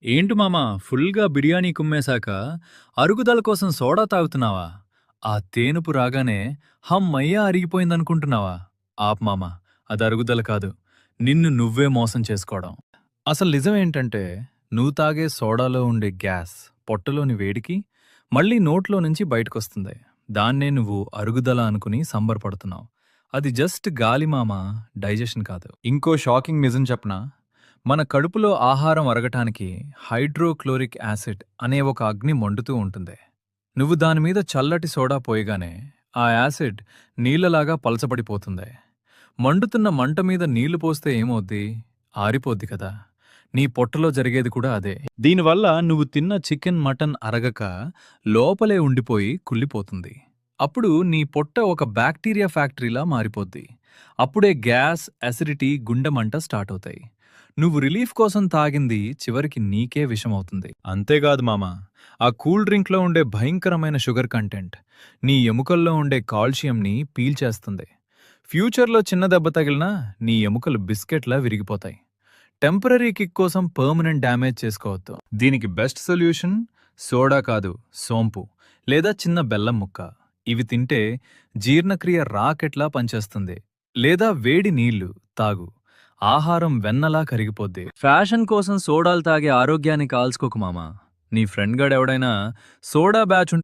ఏంటి మామా ఫుల్‌గా బిర్యానీ కుమ్మేశాక అరుగుదల కోసం సోడా తాగుతున్నావా? ఆ తేనుపు రాగానే హమ్మయ్య! అరిగిపోయిందనుకుంటున్నావా? ఆపు మామ. అది అరుగుదల కాదు. నిన్ను నువ్వే మోసం చేసుకోవడం. అసలు నిజమేంటంటే నువ్వు తాగే సోడాలో ఉండే గ్యాస్ పొట్టలోని వేడికి మళ్ళీ నోట్లో నుంచి బయటకొస్తుంది. దాన్నే నువ్వు అరుగుదల అనుకుని సంబరపడుతున్నావు. అది జస్ట్ గాలి మామ, డైజెషన్ కాదు. ఇంకో షాకింగ్ నిజం చెప్పనా? మన కడుపులో ఆహారం అరగటానికి హైడ్రోక్లోరిక్ యాసిడ్ అనే ఒక అగ్ని మండుతూ ఉంటుంది. నువ్వు దానిమీద చల్లటి సోడా పోయగానే ఆ యాసిడ్ నీళ్లలాగా పలచబడిపోతుంది. మండుతున్న మంట మీద నీళ్లు పోస్తే ఏమవుద్ది? ఆరిపోద్ది కదా! నీ పొట్టలో జరిగేది కూడా అదే. దీనివల్ల నువ్వు తిన్న చికెన్, మటన్ అరగక లోపలే ఉండిపోయి కుళ్ళిపోతుంది. అప్పుడు నీ పొట్ట ఒక బ్యాక్టీరియా ఫ్యాక్టరీలా మారిపోద్ది. అప్పుడే గ్యాస్, అసిడిటీ, గుండె మంట స్టార్ట్ అవుతాయి. నువ్వు రిలీఫ్ కోసం తాగింది చివరికి నీకే విషమవుతుంది. అంతేకాదు మామ, ఆ కూల్ డ్రింక్లో ఉండే భయంకరమైన షుగర్ కంటెంట్ నీ ఎముకల్లో ఉండే కాల్షియంని పీల్చేస్తుంది. ఫ్యూచర్లో చిన్న దెబ్బ తగిలినా నీ ఎముకలు బిస్కెట్లా విరిగిపోతాయి. టెంపరరీ కిక్ కోసం పర్మనెంట్ డ్యామేజ్ చేసుకోవద్దు. దీనికి బెస్ట్ సొల్యూషన్ సోడా కాదు, సోంపు లేదా చిన్న బెల్లం ముక్క. ఇవి తింటే జీర్ణక్రియ రాకెట్లా పనిచేస్తుంది. లేదా వేడి నీళ్లు తాగు, ఆహారం వెన్నలా కరిగిపోద్ది. ఫ్యాషన్ కోసం సోడాలు తాగే ఆరోగ్యాన్ని కాల్చుకోకు మామా. నీ ఫ్రెండ్ గాడెవడైనా సోడా బ్యాచ్